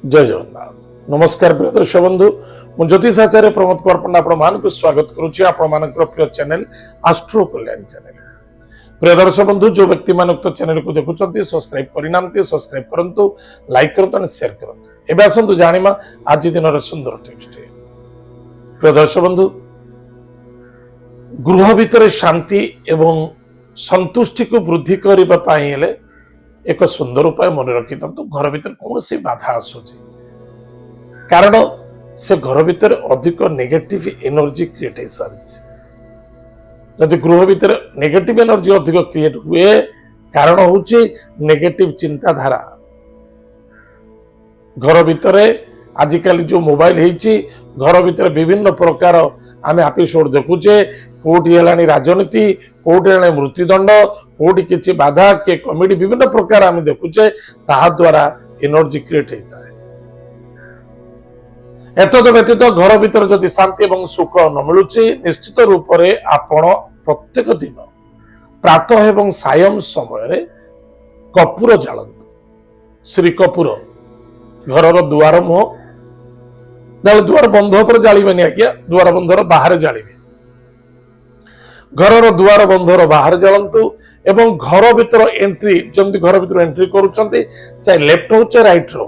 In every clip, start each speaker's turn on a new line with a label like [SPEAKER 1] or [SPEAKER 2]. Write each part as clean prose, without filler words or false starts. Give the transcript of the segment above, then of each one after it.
[SPEAKER 1] जय जगन्नाथ। नमस्कार प्रिय दर्शक बंधु, मु ज्योतिष आचार्य प्रमोद कुमार पंडा आपण मानक स्वागत करुच्ची आपण मानकर प्रिय चैनल आस्ट्रो कल्याण चैनल। प्रिय दर्शक बंधु, जो व्यक्ति मान उक्त चैनल को देखुछंती सब्सक्राइब करिनांती सब्सक्राइब करंतु, लाइक करंतु और शेयर करंतु। एबे आसंतु जानिमा आज दिन रे सुंदर टिप्स टे। प्रिय दर्शक बंधु, गृह भितर शांति एवं संतुष्टि को वृद्धि करबा पई हेले एक सुंदर उपाय मन रखी तो घर भीतर कौन सी बाधा आसूची, कारण से घर भीतर अधिक नेगेटिव एनर्जी क्रिएट हो सारी। यदि गृह भीतर नेगेटिव एनर्जी अधिक क्रिएट हुए कारण हूँ नेगेटिव चिंताधारा। घर भीतर आजिकल जो मोबाइल होती घर भीतर विभिन्न प्रकार आम एपिसोड देखुचे, कोटी है राजनीति, कोटी है मृत्युदंड, कोटी किसी बाधा के कॉमेडी विभिन्न प्रकार आम देखुचे, द्वारा एनर्जी क्रिएट होता है। एतद व्यतीत घर भीतर जदि शांति एवं सुख न मिलूँ निश्चित रूप से आपण प्रत्येक दिन प्रातः एवं सायं समय कपूर जालतु। श्री कपूर घर दुआर मुह दुआर बंध पर जालिबेनि आज्ञा, दुआर बंधर बाहर जालिबे। घर दुआर बंधर बाहर जालंतु एवं घर भीतर एंट्री जमती घर भीतर एंट्री करूछंती, चाहे लेफ्ट हो चाहे राइट रो,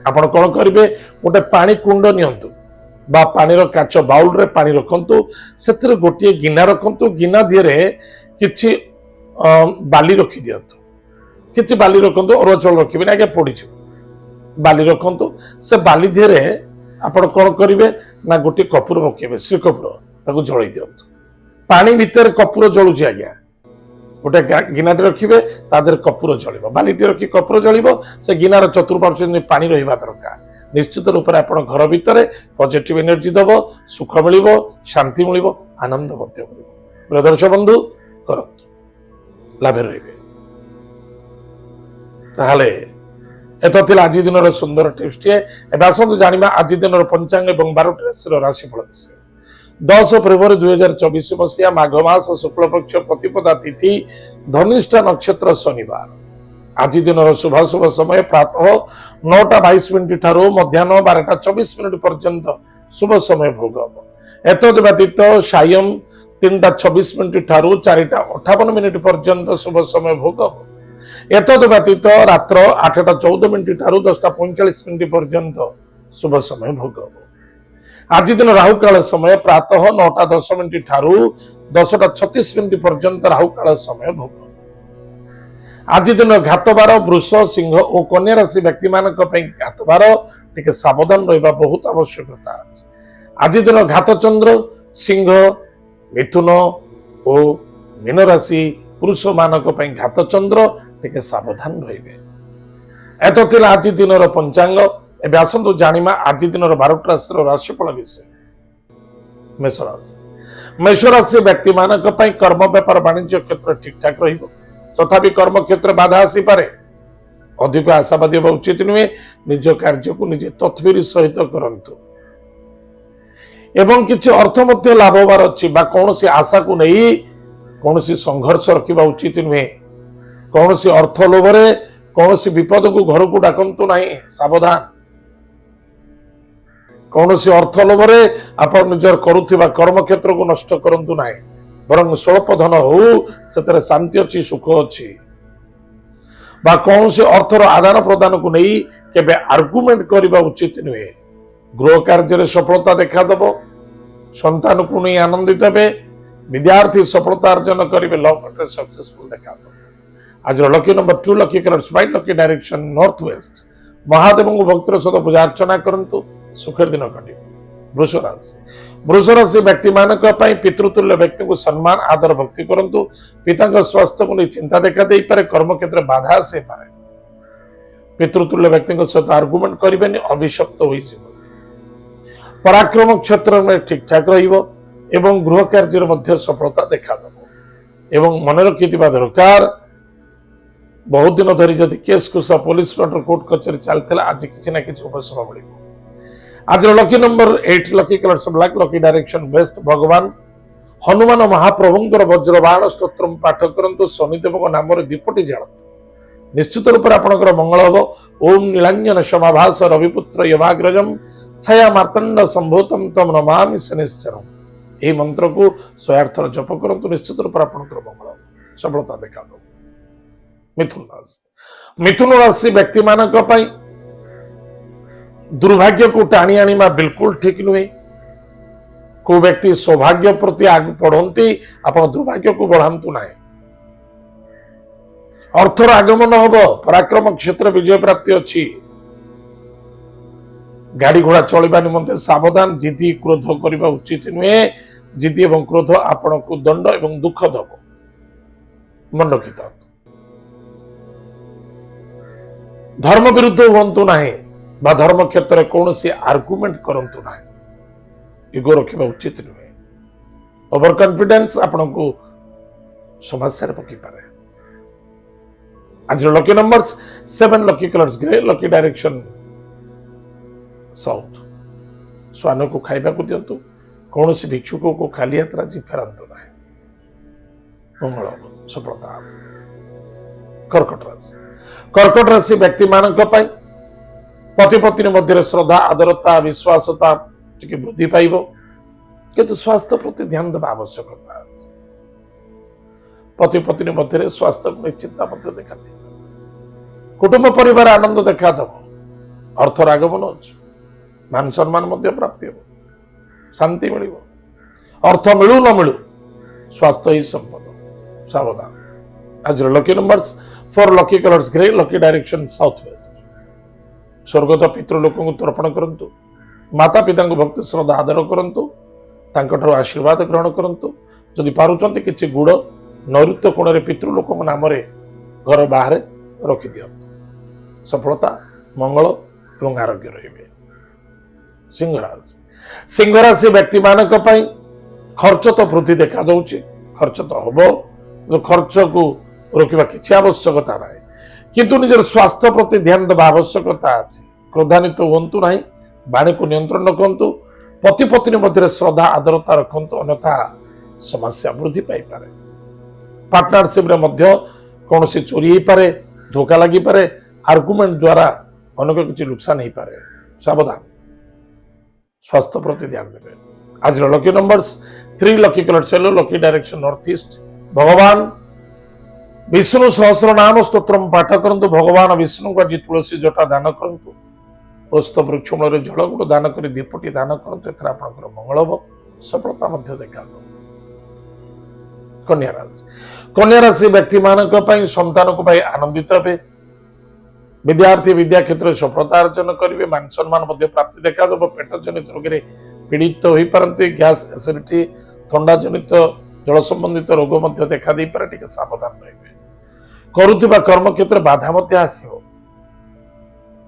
[SPEAKER 1] आपण कोन करिवे गोटे पानी कुंड नियंतु बा पानी रो काच बाउल रे पानी रखंतु, सेतिर गोटे गिना रखंतु, गिना दिरे किछि बाली रखि दियंतु, किछि बाली रखंतु, और चल रखिबे आगे पडिछु बाली रखंतु। से बाली दिरे आपण कोन करिवे ना गोटे कपूर रखिबे, श्री कपूर ताको जळै दियंतु। पानी भीतर कपूर जळुछि आज्ञा, गोटे गिनाटे रखिबे तादेर कपूर जळिबो, बालीटे रखि कपूर जळिबो, से गिनार चतुर्पार्श्वे पानी रहिबा दरकार। निश्चित रूप से आपण घर भीतर पॉजिटिव एनर्जी दबो, सुख मिलिबो, शांति मिलिबो, आनंद मध्य मिलिबो। प्रिय दर्शक बंधु, करंतु लाभ रहिबे। ताहले एत थिला आज दिन सुंदर टिप्स टे। एबे आसंतु जानिबा आज दिन पंचांग एवं 12 राशिफल विषय। 10 फरवरी 2024 मसीहा माघ मास शुक्ल पक्ष प्रतिपदा तिथि धनिष्ठा नक्षत्र शनिवार। आज दिन शुभाशुभ समय प्रातः 9:22 ठारू मध्याह्न 12:24 पर्यंत शुभ समय भोग हम। एतद व्यतीत सायं 3:26 ठारू 4:58 पर्यंत शुभ समय भोग हम। एतद व्यतीत रात्र 8:14 ठारू 10:45 पर्यंत शुभ समय भोग हम। आज दिन राहुकाल समय प्रातः 9:10 ठारू 10:36 पर्यंत राहुकाल समय भोग। आज दिन घातबार वृष सिंह और कन्या राशि व्यक्ति मान घातबार टिके सावधान रहा बहुत आवश्यकता अछि। आज दिन घात चंद्र सिंह मिथुन और मीन राशि पुरुष मानक घात चंद्र टिके सावधान रहिबे। एत थिला आज दिन पंचांग। एबे आसंतु जानिमा आज दिन 12 राशि राशिफल विषय। मेष राशि। मेष राशि व्यक्ति मानक कर्म व्यापार वाणिज्य क्षेत्र ठीक ठाक रहिबो, तथापि कर्म क्षेत्र बाधा आसी पारे। अधिक आशावादी होगा उचित नुहे। निज कार्य को निजे तत्पर सहित करंतु एवं किछि अर्थ मध्य लाभ होबार अछि बा कोनोसी आशा को नहीं कोनोसी संघर्ष रखिबा उचित नुहे। कोनोसी अर्थ लोभरे कोनोसी विपद को घर को डाकंतु नहीं, सावधान। कोनोसी अर्थ लोभरे आपण निजर करुथिबा कर्म क्षेत्र को नष्ट करंतु नाही, बरं स्वल्प धन हो से शांति अच्छी सुख अच्छी बा कौन से अर्थर आदान प्रदान को नहीं केबे आर्गुमेंट करबा उचित नुहे। गृह कार्य सफलता देखादेव, संतान को नहीं आनंदित हे, विद्यार्थी सफलता अर्जन करेंगे, लव मैटर सक्सेसफुल देखादेव। आज lucky number 2, lucky colours white, lucky direction north west. Mahadev को भक्तर सहित पूजा अर्चना करंतु, सुखर दिन कटिब। वृष राशि। वृष राशि व्यक्ति मानक पितृतुल्य व्यक्ति को सम्मान आदर भक्ति करंतु। पिता स्वास्थ्य को नहीं चिंता देखा दे पारे, कर्म क्षेत्र बाधा आसे पारे। पितृतुल्य व्यक्ति सहित आर्गुमेंट करेंगे, अभिशप्त हो पराक्रम क्षेत्र में ठीक ठाक रहिबो एवं गृह कार्य मध्य सफलता देखा देबो। एवं मन रखि दरकार बहुत दिन धरी जदि केस कुसा पुलिस मैटर कोर्ट कचेरी चलता आज किसी ना कि उपशम मिल। आज lucky number 8, lucky colours black, lucky direction waste. भगवान हनुमान महाप्रभुंकर वज्रबाण स्तोत्र पाठ करंतु, शनिदेव नाम दीपटी जालतु। निश्चित रूप से आपंकर मंगल हम। ओम नीलांजन समाभास रविपुत्र यवाग्रजम छाया मार्तंड संभूतम तम नमामि शनिश्चरम। यह मंत्र को 108 थर जप करंतु निश्चित रूप से आपंकर मंगल सफलता देखा दो। मिथुन राशि व्यक्ति मानक दुर्भाग्य को टाणी आनिमा बिल्कुल ठीक नुहे। को व्यक्ति सौभाग्य प्रति आग पढ़ती आप दुर्भाग्य को बढ़ातु ना। अर्थर आगमन हम। पराक्रम क्षेत्र विजय प्राप्ति अच्छी। गाड़ी घोड़ा चलवा निमंते सावधान। जिद्दी क्रोध करने उचित नुहे। जिद्दी एवं क्रोध आपण को दंड एवं दुख दब। मन रखी था धर्म विरुद्ध हूँ ना बा धर्म क्षेत्र में कौन सी आर्गुमेंट करंतु ना। इगो रखा उचित नुहे। ओवर कॉन्फिडेंस आपण को समस्या पकई पारे। आज lucky numbers 7 lucky colours grey lucky direction south. स्वान को खाइबा को दिंतु। कौन सी भिक्षुक को खाली हाथ राजी फेरंतु ना। मंगल सफलता। कर्कट राशि। कर्कट राशि व्यक्ति मानक पति पत्नी मध्य श्रद्धा आदरता विश्वासता वृद्धि पाइब किंतु स्वास्थ्य प्रति ध्यान देवा आवश्यकता। पति पत्नी मध्य स्वास्थ्य चिंता देखा कुटुंब परिवार आनंद देखा दब। अर्थर आगमन अच्छे। मान सम्मान प्राप्ति हो। शांति मिल। अर्थ मिलू न मिलू स्वास्थ्य ही संपद। सावधान। आज lucky numbers 4 lucky colours grey lucky direction south west. स्वर्गत पितृलोक को तर्पण करंतु। माता पिता को भक्ति श्रद्धा आदर करंतु। तांकर आशीर्वाद ग्रहण करंतु। जदि पारुचंती किछि गुड़ नैऋत्य कोण रे पितृलोक नाम घर बाहर रखि दियंतु। सफलता मंगल एवं आरोग्य रहिबे। सिंह राशि। सिंह राशि व्यक्ति मानक खर्च तो वृद्धि देखा दउछि। खर्च तो हम। खर्च को रोकवा किसी आवश्यकता ना किंतु निजर स्वास्थ्य प्रति ध्यान देवा आवश्यकता अच्छी। क्रोधान्वित हूँ ना। वाणी को नियंत्रण रखु। पति पत्नी मध्य श्रद्धा आदरता रखु अन्यथा समस्या वृद्धि पाई पारे। पार्टनरशिप रे मध्य कौन सी चोरी हो पारे। धोखा लगी पारे। आर्गुमेंट द्वारा अनेक किसी नुकसान हो पारे। सावधान। स्वास्थ्य प्रति ध्यान देवे। आज lucky numbers 3 lucky colour yellow lucky direction north east. भगवान विष्णु सहस्र नाम स्तोत्र पाठ करंतु। भगवान विष्णु को आज तुलसी जटा दान करंतु। पुष्प वृक्ष मूल जल गुड़ दान कर दीपटी दान करंतु। एथरा आपनकर मंगल हो। सफलता मध्य देखा। कन्या राशि। कन्या राशि व्यक्ति मानक संतान को पाई आनंदित हे। विद्यार्थी विद्या क्षेत्र में सफलता अर्जन करेंगे। मान सम्मान प्राप्ति देखा देव। पेट जनित रोग पीड़ित हो पारती। गैस एसिडिटी थंडा जनित जल संबंधित रोग देखा दे पारे। टिके सावधान रहिबे। करुथिबा कर्म क्षेत्र बाधा मध्य आसीबो।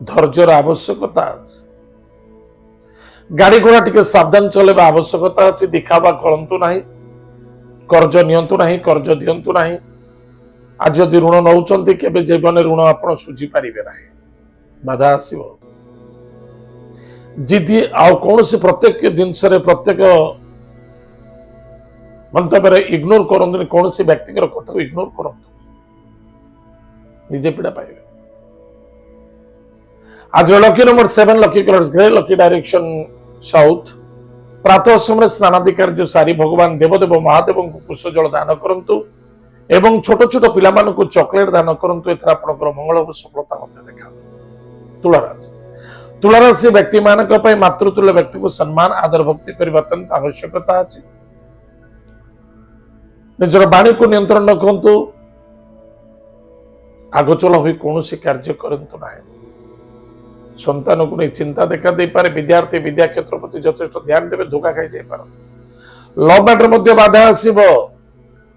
[SPEAKER 1] धैर्यर आवश्यकता अछि। गाड़ी घोड़ा टिके सावधान चलेबा आवश्यकता अछि। दिखावा करंतु नाही। कर्ज नियंतु नाही। कर्ज दियंतु नाही। आज यदि ऋण नौचंती केबे जीवन ऋण आपण सुझी पारिबे नाही। बाधा आसीबो। जिद्दी आ कौन सी प्रत्येक जिनस प्रत्येक मंतव्य इग्नोर करंतु। कौन सी व्यक्तिगर कथा को इग्नोर करंतु। निजे पीड़ा पाइबे। आज lucky number 7 lucky colours grey lucky direction south. प्रातः समय स्नानादि कार्य सारी भगवान देवदेव महादेव को कुश जल दान करंतु एवं छोट छोट पिला को चॉकलेट दान करंतु। एथरा आपनकर मंगल हो। सफलता मध्य देखा। तुला राशि। तुला राशि व्यक्ति मानक मातृतुल्य व्यक्ति को सम्मान आदर भक्ति करने अत्यंत आवश्यकता अछि। निजर वाणी को नियंत्रण रखु। आगचला हुई कौन सी कार्य करंतु ना। संतान को नहीं चिंता देखा दे पारे। विद्यार्थी विद्या क्षेत्र प्रति यथेष्ट ध्यान देवे। धोखा खाई जाई पारंती। लव मैटर मध्य बाधा आसीबो।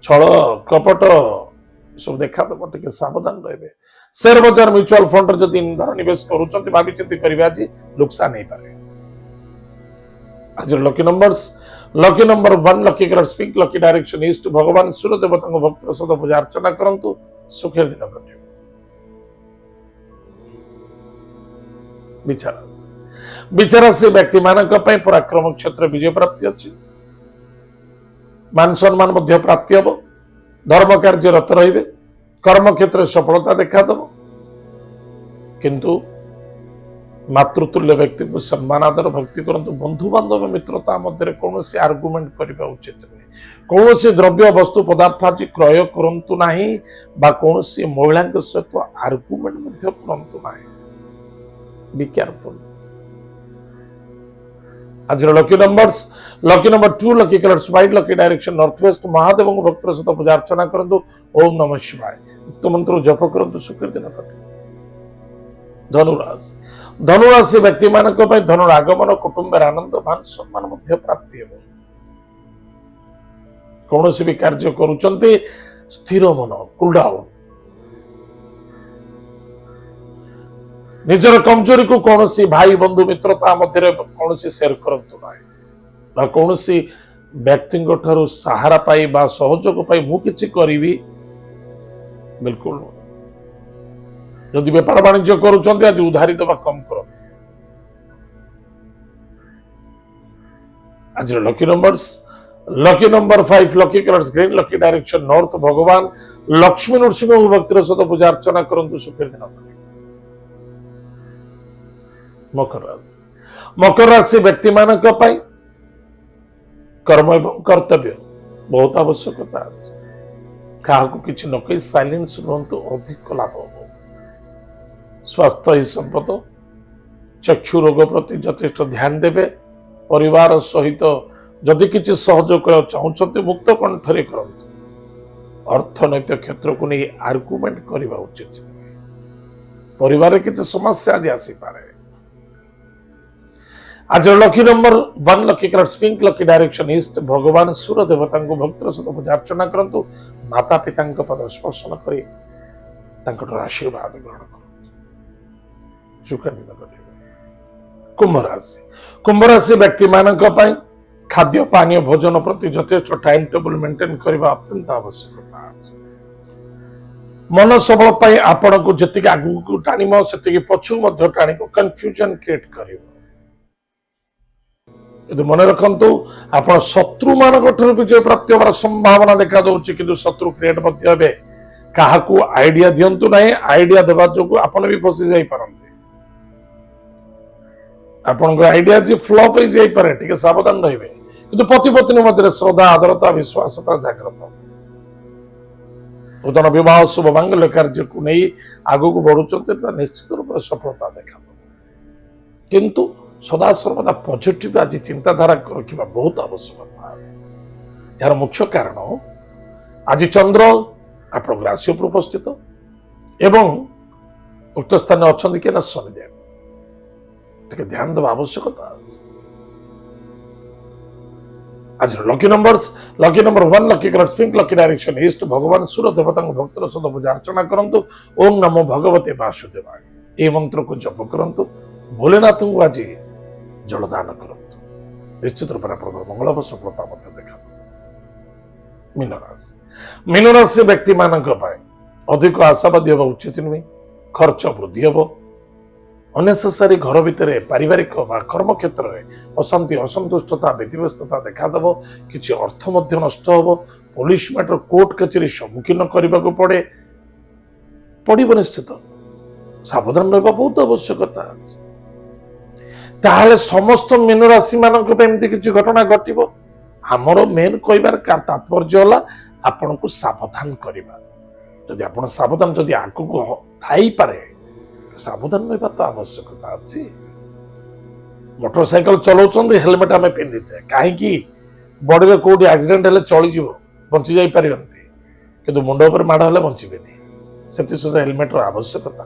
[SPEAKER 1] छल कपट सब देखा देव। टिके सावधान रहिबे। शेयर बाजार म्यूचुअल फंड जदि धन निवेश करूचंती भाबी चिंती करिवे। आज नुकसान नहीं पारे। आज lucky numbers lucky number 1 lucky colour pink lucky direction east. भगवान सूर्य देवता को भक्त सदा पूजा अर्चना करंतु। सुखेर दिन कटियो। विचारा से व्यक्ति मानक पराक्रम क्षेत्र विजय प्राप्ति अच्छी। मान सम्मान प्राप्ति हम। धर्म कार्य रत रे। कर्म क्षेत्र सफलता देखा दब। किंतु मातृतुल्य व्यक्ति को सम्मान आदर भक्ति करंतु बंधु बांधव मित्रता मध्य कौन से आर्गुमेंट करने उचित नुहे कौन से द्रव्य वस्तु पदार्थ आज क्रय करंतु नाही बा कौन से महिला सहित आर्गुमेंट मध्य करंतु नाही बी केयरफुल आज lucky number 2 lucky colours white lucky direction north west Mahadev भक्त सहित पूजा अर्चना करंतु ओम नमः शिवाय उक्त मंत्र जप करंतु सुखी दिन कटे धनुराशि व्यक्ति मानक धनुरागमन कुटुंब आनंद मान सम्मान मध्य प्राप्ति हो कौन भी कार्य करुचंती स्थिर मन कूल डाउन निजर कमजोरी को कौन सी भाई बंधु मित्रता मध्य कौन सी शेयर करंतु ना कौन सी व्यक्ति सहारा पाई बा सहयोग पाई मु किछि करिवि बिल्कुल जदि व्यापार वाणिज्य करुचंती आज उधारी दबा कम करो आज lucky number 5 lucky colours green lucky direction north भगवान लक्ष्मी नरसिंह भक्तिर सहित पूजा अर्चना करंतु सुखी दिन मकर राशि व्यक्ति मानक कर्म एवं कर्तव्य बहुत आवश्यकता अछि क्या किसी न कही साइलेंस रुहतु अधिक लाभ हो स्वास्थ्य ही संपद चक्षु रोग प्रति यथेष्ट ध्यान देवे परिवार सहित जदि किसी सहयोग चाहते मुक्त कंठरे करंतु अर्थनैतिक क्षेत्र को नहीं आर्गुमेंट करवा उचित परिवार किसी समस्या आज आसीपे आज lucky number 1 lucky colours pink lucky direction east भगवान सूर्य देवता भक्त सहित पूजा अर्चना करंतु माता पिता पद स्पर्शन कर आशीर्वाद ग्रहण कर कुंभ राशि व्यक्ति मानक खाद्य पानीय भोजन प्रति यथेष्ट टाइम टेबल मेंटेन करने अत्यंत आवश्यकता मन सबल आपण को जी आगू टाणिम से पछू टाणी कन्फ्यूजन क्रिएट कर मन रखु आप शत्रु मान विजय प्राप्ति होवार संभावना देखा दूसरी कि शत्रु क्रिएट क्या आइडिया दिंतु ना आइडिया देवा जो आपन भी फसी जापे आपण आइडिया जी फ्लॉप हो जापे टे सावधान रे कि पति पत्नी मध्य श्रद्धा आदरता विश्वासता जागृत नूतन विवाह शुभ मांगल्य कार्य को नहीं आगू को बढ़ुं निश्चित रूप से सफलता देखा किंतु सदा सर्वदा पॉजिटिव आज चिंताधारा रखा बहुत आवश्यकता यार मुख्य कारण आज चंद्र आप राशि उपर उपस्थित एवं उक्त स्थान अच्छा किए ना शनिदेव टे ध्यान देवा आवश्यकता आज lucky number 1 lucky colours pink lucky direction east भगवान सूर्य देवता भक्त सहित पूजा अर्चना करंतु ओम नमो भगवते वासुदेवाय ए मंत्र को जप करंतु भोलेनाथ को आज जलदान करंतु निश्चित रूप से मंगल व सफलता देखा मीन राशि व्यक्ति मानक अधिक आशावादी होगा उचित नुहे खर्च वृद्धि हम अनेसेसारी घर भितर पारिवारिक कर्म क्षेत्र में अशांति असंतुष्टता व्यतिव्यस्तता देखादेव किसी अर्थ नष्ट हम पुलिस मैटर कोर्ट कचेरी सम्मुखीन करने को पड़ो निश्चित सावधान रहा बहुत आवश्यकता ताहले समस्त मीन राशि मानक किसी घटना घटव आमर मेन कहबार तात्पर्य है आपण को सावधान करवा जदि आप सावधान जदि आगू थी पारे सावधान रहा तो आवश्यकता अच्छी मोटरसाइकेल चलाउछन्ति हेलमेट आम पिंधिचे कहीं बॉडी कौटी एक्सीडेंट हेल्ले चली बंची जापर कि मुंड पर माड़ हेल्ले बचबेनि से सुधा हेलमेट आवश्यकता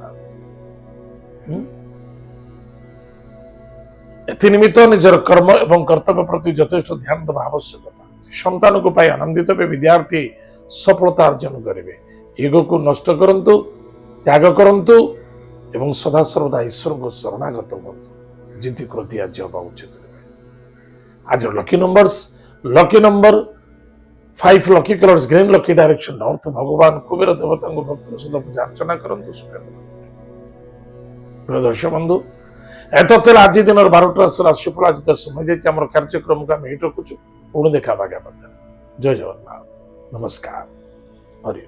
[SPEAKER 1] एनिमित्त निजर कर्म एवं कर्तव्य प्रति यथेष्ट ध्यान देवा आवश्यकता संतान को पाई आनंदित हे विद्यार्थी सफलता अर्जन करेंगे ईगो को नष्ट करंतु त्याग करंतु एवं सदा सर्वदा ईश्वर को शरणागत हूँ जिंती क्रोधी आज हवा उचित आज lucky number 5 lucky colours green lucky direction north भगवान कुबेर देवता भक्त सहित पूजा अर्चना करंतु प्रिय दर्शक बंधु एत आज दिन 12टा राशिफल आज समय जाइए आम कार्यक्रम को आम रखुचु पुणी देखा जय जगन्नाथ नमस्कार हरि